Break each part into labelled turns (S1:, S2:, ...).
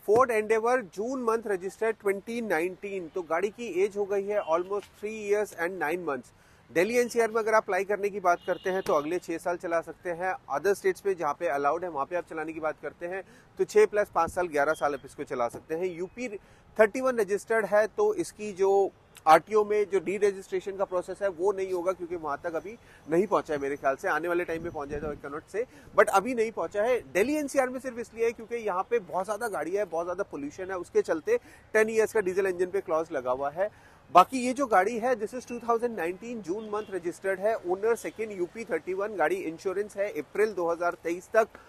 S1: Ford Endeavour जून month registered 2019। तो गाड़ी की एज हो गई है almost 3 years and 9 months. Delhi NCR में अगर आप अप्लाई करने की बात करते हैं तो अगले 6 साल चला सकते हैं। अदर स्टेट्स में जहाँ पे अलाउड है वहाँ पे आप चलाने की बात करते हैं तो 6 + 5 साल 11 साल आप इसको चला सकते हैं। यूपी 31 रजिस्टर्ड है तो इसकी जो आरटीओ में जो डी रजिस्ट्रेशन का प्रोसेस है वो नहीं होगा, क्योंकि वहां तक अभी नहीं पहुंचा है। मेरे ख्याल से आने वाले टाइम में पहुंच जाएगा, कैनॉट से, बट अभी नहीं पहुंचा है। दिल्ली एनसीआर में सिर्फ इसलिए है क्योंकि यहाँ पे बहुत ज्यादा गाड़ियां है, बहुत ज्यादा पोल्यूशन है, उसके चलते 10 ईयर्स का डीजल इंजन पे क्लॉज लगा हुआ है। बाकी ये जो गाड़ी है this is 2019 June month registered है। Owner second UP 31। गाड़ी इंश्योरेंस है अप्रैल 2023 तक।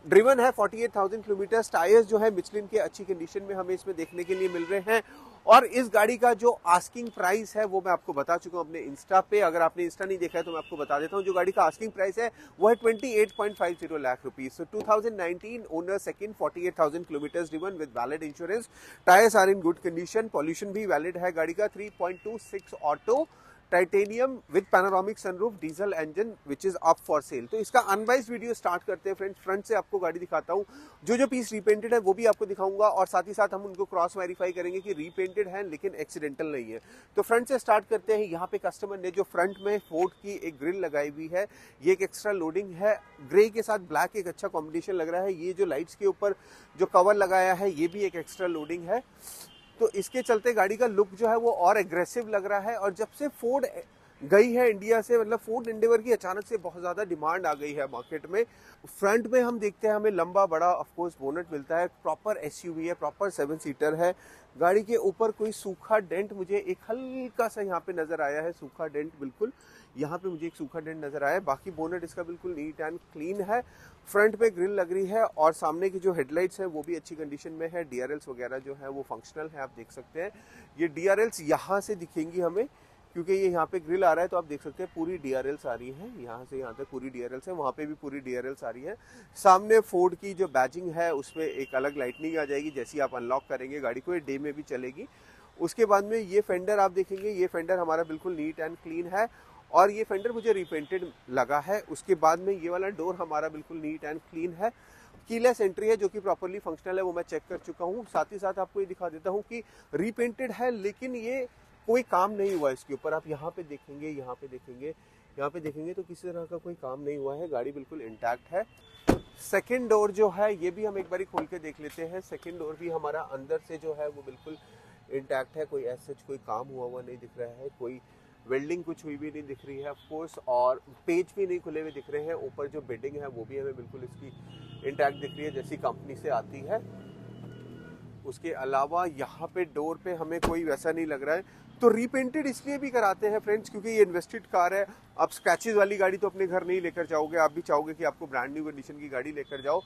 S1: ड्रिवन है 48,000 किलोमीटर। टायर्स जो है मिचलिन के अच्छी कंडीशन में हमें इसमें देखने के लिए मिल रहे हैं। और इस गाड़ी का जो आस्किंग प्राइस है वो मैं आपको बता चुका हूं अपने इंस्टा पे। अगर आपने इंस्टा नहीं देखा है तो मैं आपको बता देता हूं। जो गाड़ी का आस्किंग प्राइस है वो है 28.50 lakh rupees. So 2019 owner second, 48,000 kilometre driven with valid insurance. Tyres are in good condition. Pollution भी वैलिड है गाड़ी का। 3.26 auto titanium with panoramic sunroof diesel engine which is up for sale. तो इसका अनवाइज वीडियो स्टार्ट करते हैं friends. Front से आपको गाड़ी दिखाता हूं, जो जो पीस रीपेंटेड है वो भी आपको दिखाऊंगा और साथ ही साथ हम उनको क्रॉस वेरीफाई करेंगे कि रीपेंटेड है लेकिन एक्सीडेंटल नहीं है। तो फ्रंट से स्टार्ट करते हैं। यहाँ पे कस्टमर ने जो फ्रंट में फोर्ड की एक ग्रिल लगाई हुई है, ये एक एक्स्ट्रा लोडिंग है। ग्रे के साथ ब्लैक एक अच्छा कॉम्बिनेशन लग रहा है। ये जो लाइट्स के ऊपर जो कवर लगाया है ये भी एक एक्स्ट्रा लोडिंग है। तो इसके चलते गाड़ी का लुक जो है वो और एग्रेसिव लग रहा है। और जब से फोर्ड गई है इंडिया से, मतलब फोर्ड एंडेवर की अचानक से बहुत ज्यादा डिमांड आ गई है मार्केट में। फ्रंट में हम देखते हैं हमें लंबा बड़ा ऑफकोर्स बोनट मिलता है। प्रॉपर एसयूवी है, प्रॉपर 7 सीटर है। गाड़ी के ऊपर कोई सूखा डेंट मुझे एक हल्का सा यहाँ पे नजर आया है, सूखा डेंट बिल्कुल यहाँ पे मुझे एक सूखा डेंट नजर आया है। बाकी बोनट इसका बिल्कुल नीट एंड क्लीन है। फ्रंट पे ग्रिल लग रही है और सामने की जो हेडलाइट्स है वो भी अच्छी कंडीशन में है। डीआरएल्स वगैरह जो है वो फंक्शनल है, आप देख सकते हैं। ये डीआरएल्स यहाँ से दिखेंगी हमें, क्योंकि ये यहाँ पे ग्रिल आ रहा है तो आप देख सकते हैं पूरी डीआरएल्स आ रही है। यहाँ से यहाँ तक पूरी डीआरएल्स है, वहाँ पे भी पूरी डीआरएल्स आ रही है। सामने फोर्ड की जो बैजिंग है उसमें एक अलग लाइटनिंग आ जाएगी जैसी आप अनलॉक करेंगे गाड़ी को, ये डे में भी चलेगी। उसके बाद में ये फेंडर आप देखेंगे, ये फेंडर हमारा बिल्कुल नीट एंड क्लीन है और ये फेंडर मुझे रिपेंटेड लगा है। उसके बाद में ये वाला डोर हमारा बिल्कुल नीट एंड क्लीन है। कीलेस एंट्री है जो कि प्रॉपर्ली फंक्शनल है, वो मैं चेक कर चुका हूँ। साथ ही साथ आपको ये दिखा देता हूँ कि रिपेंटेड है लेकिन ये कोई काम नहीं हुआ इसके ऊपर। आप यहाँ पे देखेंगे, यहाँ पे देखेंगे, यहाँ पे देखेंगे तो किसी तरह का कोई काम नहीं हुआ है। गाड़ी बिल्कुल इंटैक्ट है। सेकंड डोर जो है ये भी हम एक बारी खोल के देख लेते हैं। सेकंड डोर भी हमारा अंदर से जो है वो बिल्कुल इंटैक्ट है। कोई ऐसा कोई काम हुआ नहीं दिख रहा है, कोई वेल्डिंग कुछ हुई भी नहीं दिख रही है ऑफकोर्स, और पेज भी नहीं खुले हुए दिख रहे हैं। ऊपर जो बेडिंग है वो भी हमें बिल्कुल इसकी इंटैक्ट दिख रही है जैसी कंपनी से आती है। उसके अलावा यहाँ पे डोर पे हमें कोई वैसा नहीं लग रहा है। तो रीपेंटेड इसलिए भी कराते हैं फ्रेंड्स क्योंकि ये इन्वेस्टेड कार है। आप स्क्रैचेस वाली गाड़ी तो अपने घर नहीं लेकर जाओगे, आप भी चाहोगे कि आपको ब्रांड न्यू कंडीशन की गाड़ी लेकर जाओ।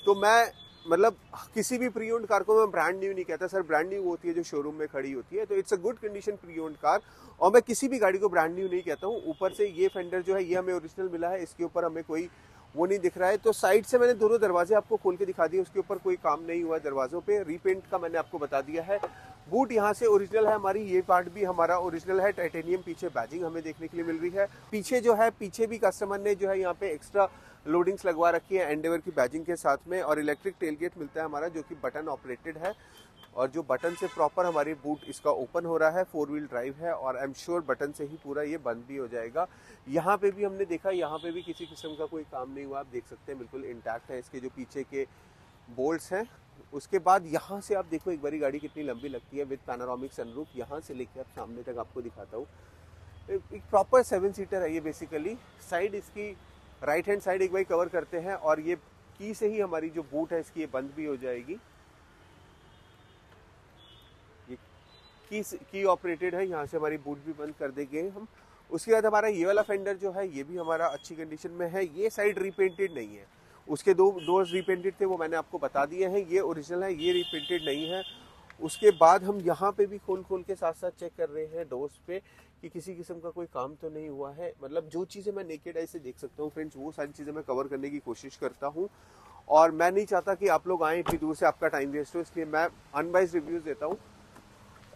S1: तो मैं मतलब किसी भी प्री ओन्ड कार को मैं ब्रांड न्यू नहीं कहता सर। ब्रांड न्यू होती है जो शोरूम में खड़ी होती है, तो it's a good condition pre owned car. और मैं किसी भी गाड़ी को ब्रांड न्यू नहीं कहता हूँ। ऊपर से ये फेंडर जो है ये हमें ओरिजिनल मिला है, इसके ऊपर हमें कोई वो नहीं दिख रहा है। तो साइड से मैंने दोनों दरवाजे आपको खोल के दिखा दिए, उसके ऊपर कोई काम नहीं हुआ दरवाजों पे। रीपेंट का मैंने आपको बता दिया है। बूट यहाँ से ओरिजिनल है हमारी, ये पार्ट भी हमारा ओरिजिनल है। टाइटेनियम पीछे बैजिंग हमें देखने के लिए मिल रही है। पीछे जो है, पीछे भी कस्टमर ने जो है यहाँ पे एक्स्ट्रा लोडिंग्स लगवा रखी है एंडेवर की बैजिंग के साथ में। और इलेक्ट्रिक टेलगेट मिलता है हमारा जो कि बटन ऑपरेटेड है और जो बटन से प्रॉपर हमारी बूट इसका ओपन हो रहा है। 4 व्हील ड्राइव है और आई एम श्योर बटन से ही पूरा ये बंद भी हो जाएगा। यहाँ पे भी हमने देखा, यहाँ पे भी किसी किस्म का कोई काम नहीं हुआ। आप देख सकते हैं बिल्कुल इंटैक्ट है इसके जो पीछे के बोल्ट्स हैं। उसके बाद यहाँ से आप देखो एक बारी गाड़ी कितनी लंबी लगती है विद पैनोरामिक सनरूफ। यहाँ से लेकर आप सामने तक आपको दिखाता हूँ। एक प्रॉपर 7 सीटर है ये बेसिकली। साइड इसकी राइट हैंड साइड एक बार कवर करते हैं और ये की से ही हमारी जो बूट है इसकी ये बंद भी हो जाएगी। ये की ऑपरेटेड है, यहाँ से हमारी बूट भी बंद कर देंगे हम। उसके बाद हमारा ये वाला फेंडर जो है ये भी हमारा अच्छी कंडीशन में है। ये साइड रिपेंटेड नहीं है, उसके 2 डोर्स रिपेंटेड थे वो मैंने आपको बता दिए हैं। ये ओरिजिनल है, ये रिपेंटेड नहीं है। उसके बाद हम यहाँ पे भी खोल के साथ साथ चेक कर रहे हैं डोर्स पे कि किसी किस्म का कोई काम तो नहीं हुआ है। मतलब जो चीज़ें मैं नेकेड आई से देख सकता हूँ फ्रेंड्स, वो सारी चीज़ें मैं कवर करने की कोशिश करता हूँ। और मैं नहीं चाहता कि आप लोग आएँ इतनी दूर से, आपका टाइम वेस्ट हो, इसलिए मैं अनवाइज रिव्यूज़ देता हूँ।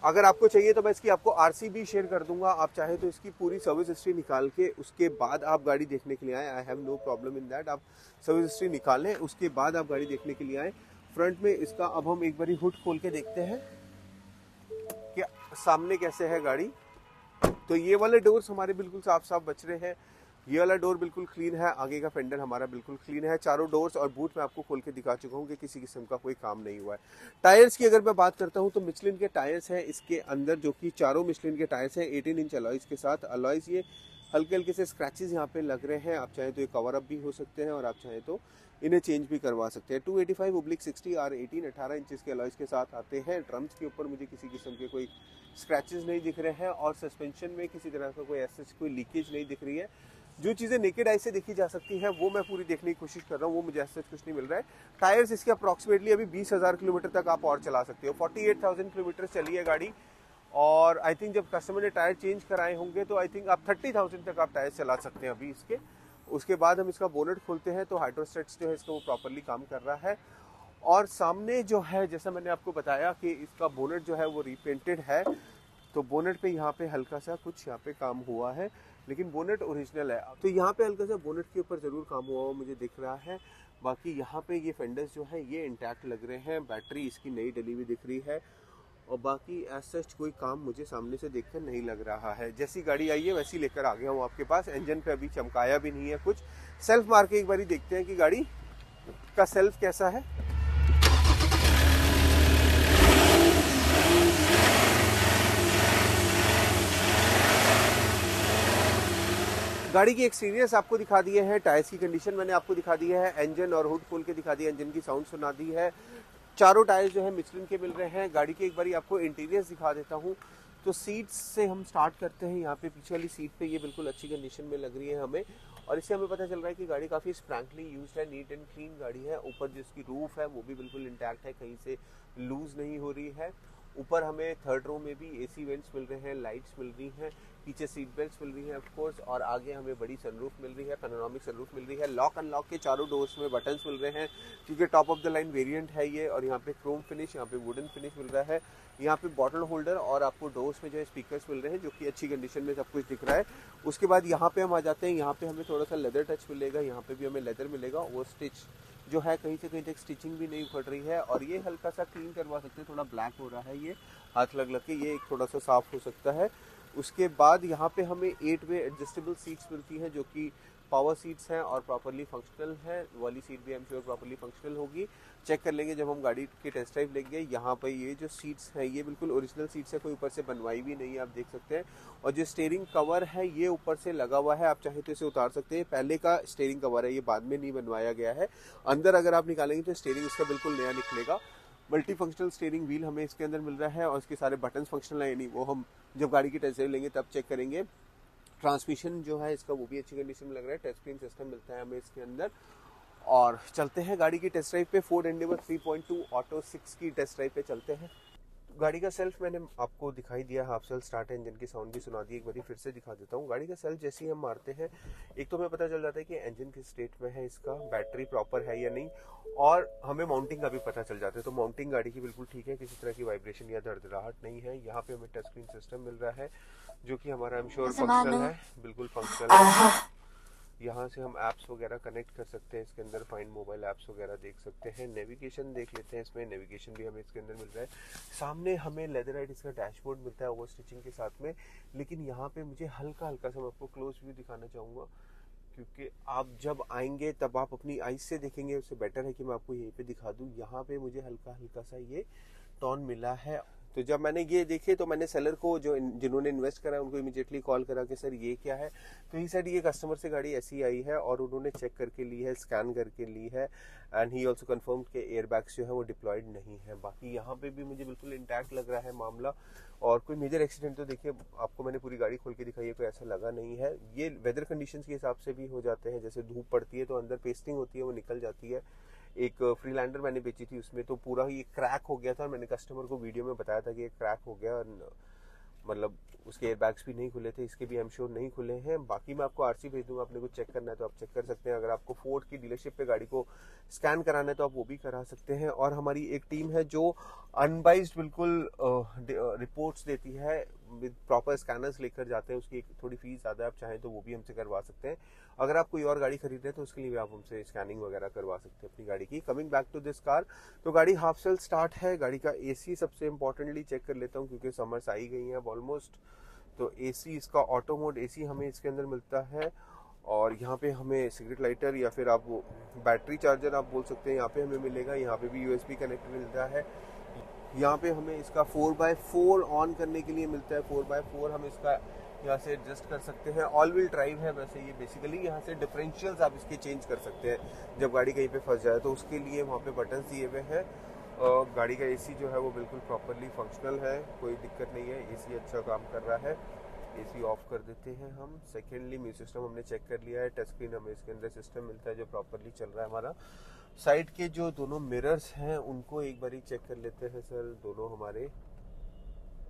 S1: अगर आपको चाहिए तो मैं इसकी आपको आरसी भी शेयर कर दूंगा। आप चाहे तो इसकी पूरी सर्विस हिस्ट्री निकाल के उसके बाद आप गाड़ी देखने के लिए आए। I have no problem in that. आप सर्विस हिस्ट्री निकालें, उसके बाद आप गाड़ी देखने के लिए आए। फ्रंट में इसका अब हम एक बारी हुड खोल के देखते हैं कि सामने कैसे है गाड़ी। तो ये वाले डोर्स हमारे बिल्कुल साफ साफ बच रहे हैं, ये वाला डोर बिल्कुल क्लीन है, आगे का फेंडर हमारा बिल्कुल क्लीन है। चारों डोर्स और बूट मैं आपको खोल के दिखा चुका हूँ कि किसी किस्म का कोई काम नहीं हुआ है। टायर्स की अगर मैं बात करता हूँ तो मिशलिन के टायर्स हैं इसके अंदर, जो कि चारों मिशलिन के टायर्स हैं 18 इंच अलॉयज के साथ। अलॉयज ये हल्के हल्के से स्क्रैचेस यहाँ पे लग रहे हैं, आप चाहें तो ये कवर अप भी हो सकते हैं और आप चाहें तो इन्हें चेंज भी करवा सकते हैं। 285/60 R18 18 इंचेस के अलॉयज के साथ आते हैं। ड्रम्स के ऊपर मुझे किसी किस्म के कोई स्क्रैचेस नहीं दिख रहे हैं और सस्पेंशन में किसी तरह का कोई ऐसा कोई लीकेज नहीं दिख रही है। जो चीज़ें नेकेड आई से देखी जा सकती हैं वो मैं पूरी देखने की कोशिश कर रहा हूँ, वो मुझे ऐसा कुछ नहीं मिल रहा है। टायर्स इसके अप्रॉक्सीमेटली अभी 20,000 किलोमीटर तक आप और चला सकते हो। 48,000 किलोमीटर चली है गाड़ी और आई थिंक जब कस्टमर ने टायर चेंज कराए होंगे तो आई थिंक आप 30,000 तक आप टायर चला सकते हैं अभी इसके। उसके बाद हम इसका बोनेट खोलते हैं तो हाइड्रोस्टेट्स जो है इसका वो प्रॉपरली काम कर रहा है। और सामने जो है जैसा मैंने आपको बताया कि इसका बोनेट जो है वो रीपेंटेड है, तो बोनेट पे यहाँ पे हल्का सा कुछ यहाँ पे काम हुआ है, लेकिन बोनेट ओरिजिनल है। तो यहाँ पे हल्का सा बोनेट के ऊपर ज़रूर काम हुआ मुझे दिख रहा है। बाकी यहाँ पे ये फेंडर्स जो है ये इंटैक्ट लग रहे हैं, बैटरी इसकी नई डली हुई दिख रही है और बाकी एज सच कोई काम मुझे सामने से देखकर नहीं लग रहा है। जैसी गाड़ी आई है वैसी लेकर आ गया हूँ आपके पास। इंजन पे अभी चमकाया भी नहीं है कुछ। सेल्फ मार के एक बारी देखते हैं कि गाड़ी का सेल्फ कैसा है। गाड़ी की एक्सटीरियर्स आपको दिखा दिए हैं, टायर्स की कंडीशन मैंने आपको दिखा दी है, इंजन और हुड खोल के दिखा दिया, इंजन की साउंड सुना दी है। चारों टायर्स जो है मिशलिन के मिल रहे हैं। गाड़ी की एक बारी आपको इंटीरियर्स दिखा देता हूँ। तो सीट्स से हम स्टार्ट करते हैं। यहाँ पे पीछे वाली सीट पे ये बिल्कुल अच्छी कंडीशन में लग रही है हमें, और इससे हमें पता चल रहा है कि गाड़ी काफ़ी स्प्रैंकली यूज्ड है, नीट एंड क्लीन गाड़ी है। ऊपर जिसकी रूफ है वो भी बिल्कुल इंटैक्ट है, कहीं से लूज नहीं हो रही है। ऊपर हमें थर्ड रो में भी एसी वेंट्स मिल रहे हैं, लाइट्स मिल रही हैं, पीछे सीट बेल्ट्स मिल रही हैं ऑफ कोर्स, और आगे हमें बड़ी सनरूफ मिल रही है, पैनोरामिक सनरूफ मिल रही है। लॉक अनलॉक के चारों डोर्स में बटन्स मिल रहे हैं क्योंकि top of the line variant है ये। और यहाँ पे क्रोम फिनिश, यहाँ पे वुडन फिनिश मिल रहा है। यहाँ पे बॉटल होल्डर और आपको डोर्स में जो है स्पीकर्स मिल रहे हैं जो कि अच्छी कंडीशन में सब कुछ दिख रहा है। उसके बाद यहाँ पे हम आ जाते हैं, यहाँ पे हमें थोड़ा सा लेदर टच मिलेगा, यहाँ पे भी हमें लेदर मिलेगा। वो स्टिच जो है कहीं से कहीं तक स्टिचिंग भी नहीं उखड़ रही है, और ये हल्का सा क्लीन करवा सकते हैं, थोड़ा ब्लैक हो रहा है ये हाथ लग के, ये एक थोड़ा सा साफ हो सकता है। उसके बाद यहाँ पे हमें 8 वे एडजस्टेबल सीट्स मिलती हैं जो कि पावर सीट्स हैं और प्रॉपरली फंक्शनल है। वाली सीट भी हम श्योर प्रॉपरली फंक्शनल होगी, चेक कर लेंगे जब हम गाड़ी की टेस्ट ड्राइव लेंगे। यहाँ पर ये जो सीट्स हैं ये बिल्कुल ओरिजिनल सीट्स है, कोई ऊपर से बनवाई भी नहीं है, आप देख सकते हैं। और जो स्टीयरिंग कवर है ये ऊपर से लगा हुआ है, आप चाहे तो इसे उतार सकते हैं। पहले का स्टीयरिंग कवर है, ये बाद में नहीं बनवाया गया है। अंदर अगर आप निकालेंगे तो स्टीयरिंग इसका बिल्कुल नया निकलेगा। मल्टी फंक्शनल स्टीयरिंग व्हील हमें इसके अंदर मिल रहा है और इसके सारे बटन्स फंक्शनल है, यानी वो हम जब गाड़ी की टेस्ट ड्राइव लेंगे तब चेक करेंगे। ट्रांसमिशन जो है इसका वो भी अच्छी कंडीशन में लग रहा है, टच स्क्रीन सिस्टम मिलता है हमें इसके अंदर। और चलते हैं गाड़ी की टेस्ट ड्राइव पे। फोर्ड एंडेवर 3.2 ऑटो 6 की टेस्ट ड्राइव पे चलते हैं। गाड़ी का सेल्फ मैंने आपको दिखाई दिया, हाफ सेल्फ स्टार्ट है, इंजन की साउंड भी सुना दी, एक बार फिर से दिखा देता हूँ। गाड़ी का सेल्फ जैसे ही हम मारते हैं एक तो हमें पता चल जाता है कि इंजन किस स्टेट में है, इसका बैटरी प्रॉपर है या नहीं, और हमें माउंटिंग का भी पता चल जाता है। तो माउंटिंग गाड़ी की बिल्कुल ठीक है, किसी तरह की वाइब्रेशन या दर्दराहट नहीं है। यहाँ पे हमें टच स्क्रीन सिस्टम मिल रहा है जो कि हमारा आई एम श्योर फंक्शनल है, बिल्कुल फंक्शनल है। यहाँ से हम ऐप्स वगैरह कनेक्ट कर सकते हैं, इसके अंदर फाइंड मोबाइल ऐप्स वगैरह देख सकते हैं। नेविगेशन देख लेते हैं, इसमें नेविगेशन भी हमें इसके अंदर मिल रहा है। सामने हमें लेदराइट इसका डैशबोर्ड मिलता है ओवर स्टिचिंग के साथ में, लेकिन यहाँ पे मुझे हल्का हल्का सा मैं आपको क्लोज व्यू दिखाना चाहूँगा, क्योंकि आप जब आएंगे तब आप अपनी आईज से देखेंगे, उससे बेटर है कि मैं आपको यहीं पे दिखा दूँ। यहाँ पे मुझे हल्का हल्का सा ये टोन मिला है। तो जब मैंने ये देखे तो मैंने सेलर को, जो जिन्होंने इन्वेस्ट करा है, उनको इमीडिएटली कॉल करा कि सर ये क्या है। तो ही सर ये कस्टमर से गाड़ी ऐसी आई है और उन्होंने चेक करके ली है, स्कैन करके ली है, एंड ही ऑल्सो कन्फर्म के एयर बैग्स जो है वो डिप्लॉयड नहीं है। बाकी यहाँ पे भी मुझे बिल्कुल इंटैक्ट लग रहा है मामला, और कोई मेजर एक्सीडेंट तो देखिए आपको मैंने पूरी गाड़ी खोल के दिखाई है, कोई ऐसा लगा नहीं है। ये वेदर कंडीशंस के हिसाब से भी हो जाते हैं, जैसे धूप पड़ती है तो अंदर पेस्टिंग होती है वो निकल जाती है। एक फ्रीलैंडर मैंने बेची थी, उसमें तो पूरा ही क्रैक हो गया था और मैंने कस्टमर को वीडियो में बताया था कि ये क्रैक हो गया, और मतलब उसके एयरबैग्स भी नहीं खुले थे, इसके भी आई एम श्योर नहीं खुले हैं। बाकी मैं आपको आरसी भेज दूंगा, आपने कुछ चेक करना है तो आप चेक कर सकते हैं। अगर आपको फोर्ड की डीलरशिप पे गाड़ी को स्कैन कराना है तो आप वो भी करा सकते हैं। और हमारी एक टीम है जो अनबाइज्ड बिल्कुल रिपोर्ट्स देती है, विद प्रॉपर स्कैनर्स लेकर जाते हैं, उसकी एक थोड़ी फीस ज़्यादा है, आप चाहें तो वो भी हमसे करवा सकते हैं। अगर आप कोई और गाड़ी खरीद रहे हैं तो उसके लिए भी आप हमसे स्कैनिंग वगैरह करवा सकते हैं अपनी गाड़ी की। Coming back to this car, तो गाड़ी हाफ सेल स्टार्ट है। गाड़ी का एसी सबसे इंपॉर्टेंटली चेक कर लेता हूँ क्योंकि समर्स आ ही गई हैं अब ऑलमोस्ट। तो एसी, इसका ऑटो मोड एसी हमें इसके अंदर मिलता है। और यहाँ पे हमें सिगरेट लाइटर या फिर आप वो बैटरी चार्जर आप बोल सकते हैं, यहाँ पे हमें मिलेगा। यहाँ पे भी यूएसबी कनेक्टर मिलता है। यहाँ पे हमें इसका 4x4 ऑन करने के लिए मिलता है। 4x4 हम इसका यहाँ से एडजस्ट कर सकते हैं। ऑल व्हील ड्राइव है वैसे ये बेसिकली। यहाँ से डिफरेंशियल्स आप इसके चेंज कर सकते हैं जब गाड़ी कहीं पे फंस जाए, तो उसके लिए वहाँ पे बटन्स दिए हुए हैं। गाड़ी का एसी जो है वो बिल्कुल प्रॉपरली फंक्शनल है, कोई दिक्कत नहीं है। एसी अच्छा काम कर रहा है। एसी ऑफ कर देते हैं हम। सेकेंडली म्यूजिक सिस्टम हमने चेक कर लिया है। टच स्क्रीन हमें इसके अंदर सिस्टम मिलता है जो प्रॉपरली चल रहा है हमारा। साइड के जो दोनों मिरर्स हैं उनको एक बार चेक कर लेते हैं सर। दोनों हमारे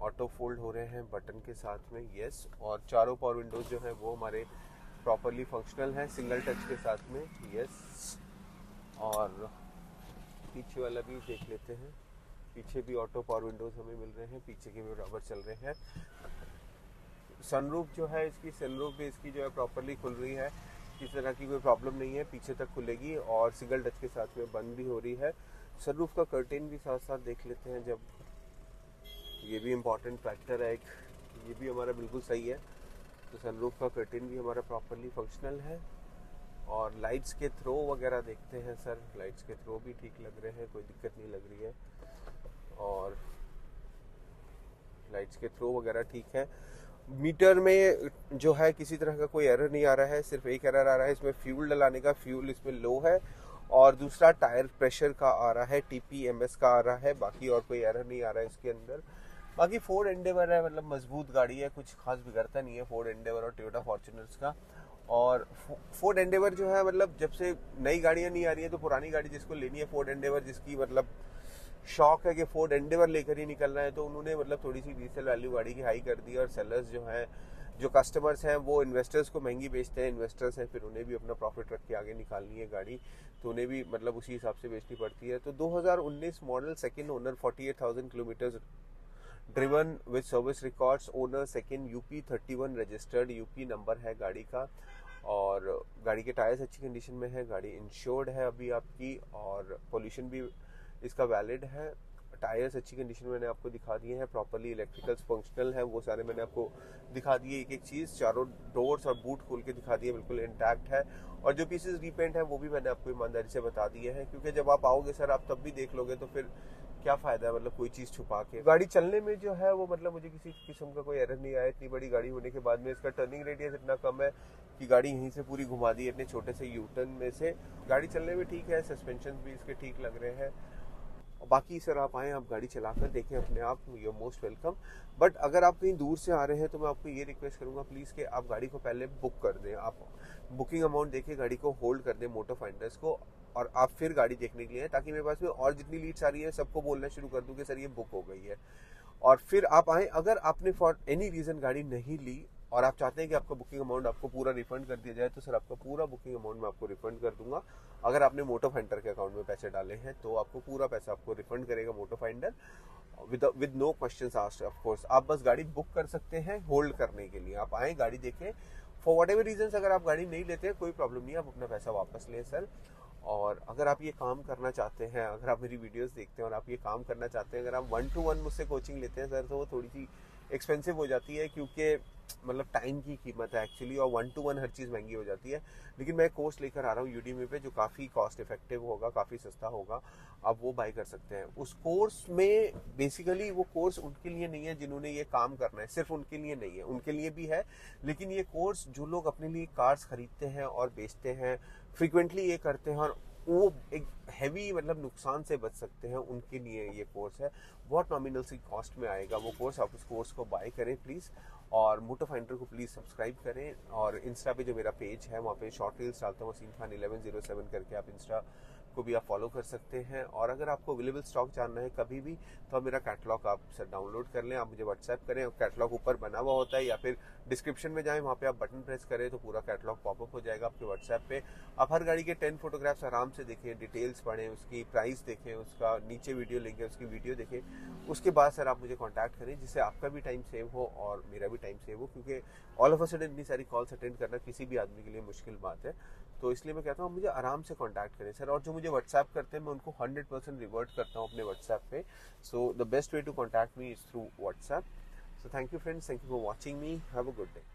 S1: ऑटो फोल्ड हो रहे हैं बटन के साथ में, यस। और चारों पावर विंडोज जो हैं वो हमारे प्रॉपरली फंक्शनल हैं सिंगल टच के साथ में, यस। और पीछे वाला भी देख लेते हैं। पीछे भी ऑटो पावर विंडोज हमें मिल रहे हैं, पीछे के भी बराबर चल रहे हैं। सनरूफ जो है इसकी, सनरूफ भी इसकी जो है प्रॉपरली खुल रही है, किसी तरह की कोई प्रॉब्लम नहीं है, पीछे तक खुलेगी और सिंगल टच के साथ में बंद भी हो रही है। सनरूफ का कर्टेन भी साथ साथ देख लेते हैं जब, ये भी इम्पॉर्टेंट फैक्टर है एक, ये भी हमारा बिल्कुल सही है। तो सनरूफ का कर्टेन भी हमारा प्रॉपरली फंक्शनल है। और लाइट्स के थ्रो वगैरह देखते हैं सर। लाइट्स के थ्रो भी ठीक लग रहे हैं, कोई दिक्कत नहीं लग रही है। और लाइट्स के थ्रो वगैरह ठीक है। मीटर में जो है किसी तरह का कोई एरर नहीं आ रहा है, सिर्फ एक एरर आ रहा है इसमें फ्यूल डलाने का। फ्यूल इसमें लो है। और दूसरा टायर प्रेशर का आ रहा है, TPMS का आ रहा है। बाकी और कोई एरर नहीं आ रहा है इसके अंदर। बाकी फोर्ड एंडेवर है, मतलब मजबूत गाड़ी है, कुछ खास बिगड़ता नहीं है फोर्ड एंडेवर और टोयोटा फॉर्च्यूनर्स का। और फोर्ड एंडेवर जो है, मतलब जब से नई गाड़ियां नहीं आ रही है तो पुरानी गाड़ी जिसको लेनी है फोर्ड एंडेवर, जिसकी मतलब शौक है कि फोर्ड एंडेवर लेकर ही निकलना है, तो उन्होंने मतलब थोड़ी सी रीसेल वैल्यू गाड़ी की हाई कर दी। और सेलर्स जो हैं, जो कस्टमर्स हैं, वो इन्वेस्टर्स को महंगी बेचते हैं। इन्वेस्टर्स हैं, फिर उन्हें भी अपना प्रॉफिट रख के आगे निकालनी है गाड़ी, तो उन्हें भी मतलब उसी हिसाब से बेचनी पड़ती है। तो 2019 model, second owner, 48,000 kilometre driven with service records, owner second, UP 31 registered UP number है गाड़ी का। और गाड़ी के टायर्स अच्छी कंडीशन में है, गाड़ी इंश्योर्ड है अभी आपकी, और पोल्यूशन भी इसका वैलिड है। टायर्स अच्छी कंडीशन में मैंने आपको दिखा दिए हैं, प्रॉपरली इलेक्ट्रिकल्स फंक्शनल है, वो सारे मैंने आपको दिखा दिए एक एक चीज़। चारों डोर्स और बूट खोल के दिखा दिए, बिल्कुल इंटैक्ट है। और जो पीसेस रीपेंट है वो भी मैंने आपको ईमानदारी से बता दिए हैं, क्योंकि जब आप आओगे सर आप तब भी देख लोगे तो फिर क्या फ़ायदा है, मतलब कोई चीज़ छुपा के। गाड़ी चलने में जो है वो मतलब मुझे किसी किस्म का कोई एरर नहीं आया। इतनी बड़ी गाड़ी होने के बाद में इसका टर्निंग रेडियस इतना कम है कि गाड़ी यहीं से पूरी घुमा दी है इतने छोटे से यूटर्न में से। गाड़ी चलने में ठीक है, सस्पेंशन भी इसके ठीक लग रहे हैं। बाकी सर आप आएँ, आप गाड़ी चलाकर देखें अपने आप, you are most welcome. But अगर आप कहीं दूर से आ रहे हैं तो मैं आपको ये रिक्वेस्ट करूंगा प्लीज़ कि आप गाड़ी को पहले बुक कर दें। आप बुकिंग अमाउंट देके गाड़ी को होल्ड कर दें मोटर फाइनेंस को, और आप फिर गाड़ी देखने के लिए, ताकि मेरे पास में और जितनी लीड्स आ रही है सबको बोलना शुरू कर दूं कि सर ये बुक हो गई है। और फिर आप आएँ, अगर आपने फॉर एनी रीज़न गाड़ी नहीं ली और आप चाहते हैं कि आपका बुकिंग अमाउंट आपको पूरा रिफंड कर दिया जाए, तो सर आपका पूरा बुकिंग अमाउंट मैं आपको रिफंड कर दूंगा। अगर आपने मोटो फाइंडर के अकाउंट में पैसे डाले हैं तो आपको पूरा पैसा आपको रिफंड करेगा Moto Finder, with no questions asked of course. आप बस गाड़ी बुक कर सकते हैं होल्ड करने के लिए। आप आएँ, गाड़ी देखें, फॉर वट एवर रीजन अगर आप गाड़ी नहीं लेते हैं कोई प्रॉब्लम नहीं है, आप अपना पैसा वापस लें सर। और अगर आप ये काम करना चाहते हैं, अगर आप मेरी वीडियोस देखते हैं और आप ये काम करना चाहते हैं, अगर आप 1-to-1 मुझसे कोचिंग लेते हैं सर, तो वो थोड़ी सी एक्सपेंसिव हो जाती है, क्योंकि मतलब टाइम की कीमत है एक्चुअली, और 1-to-1 हर चीज़ महंगी हो जाती है। लेकिन मैं कोर्स लेकर आ रहा हूँ यूडीमी पे, जो काफ़ी कॉस्ट इफेक्टिव होगा, काफ़ी सस्ता होगा, आप वो बाय कर सकते हैं। उस कोर्स में बेसिकली वो कोर्स उनके लिए नहीं है जिन्होंने ये काम करना है, सिर्फ उनके लिए नहीं है, उनके लिए भी है। लेकिन ये कोर्स जो लोग अपने लिए कार्स खरीदते हैं और बेचते हैं, फ्रिक्वेंटली ये करते हैं और वो एक हैवी मतलब नुकसान से बच सकते हैं, उनके लिए ये कोर्स है। बहुत नॉमिनल सी कॉस्ट में आएगा वो कोर्स। आप उस कोर्स को बाय करें प्लीज़, और मोटो फाइंडर को प्लीज़ सब्सक्राइब करें। और इंस्टा पे जो मेरा पेज है वहाँ पे शॉर्ट रील्स डालता हूँ, वसीम खान 1107 करके, आप इंस्टा को भी आप फॉलो कर सकते हैं। और अगर आपको अवेलेबल स्टॉक जानना है कभी भी, तो मेरा कैटलॉग आप सर डाउनलोड कर लें, आप मुझे व्हाट्सएप करें, कैटलॉग ऊपर बना हुआ होता है, या फिर डिस्क्रिप्शन में जाएं, वहाँ पे आप बटन प्रेस करें तो पूरा कैटलॉग पॉपअप हो जाएगा आपके व्हाट्सएप पे। आप हर गाड़ी के 10 फोटोग्राफ्स आराम से देखें, डिटेल्स पढ़ें, उसकी प्राइस देखें, उसका नीचे वीडियो लिंक है उसकी वीडियो देखें। उसके बाद सर आप मुझे कॉन्टैक्ट करें, जिससे आपका भी टाइम सेव हो और मेरा भी टाइम सेव हो, क्योंकि ऑल ऑफ अ सडन इतनी सारी कॉल्स अटेंड करना किसी भी आदमी के लिए मुश्किल बात है। तो इसलिए मैं कहता हूँ मुझे आराम से कॉन्टैक्ट करें सर। और जो मुझे व्हाट्सएप करते हैं मैं उनको 100% रिवर्ट करता हूँ अपने व्हाट्सएप पे। So the best way to contact me is through WhatsApp. So thank you friends, thank you for watching me. Have a good day.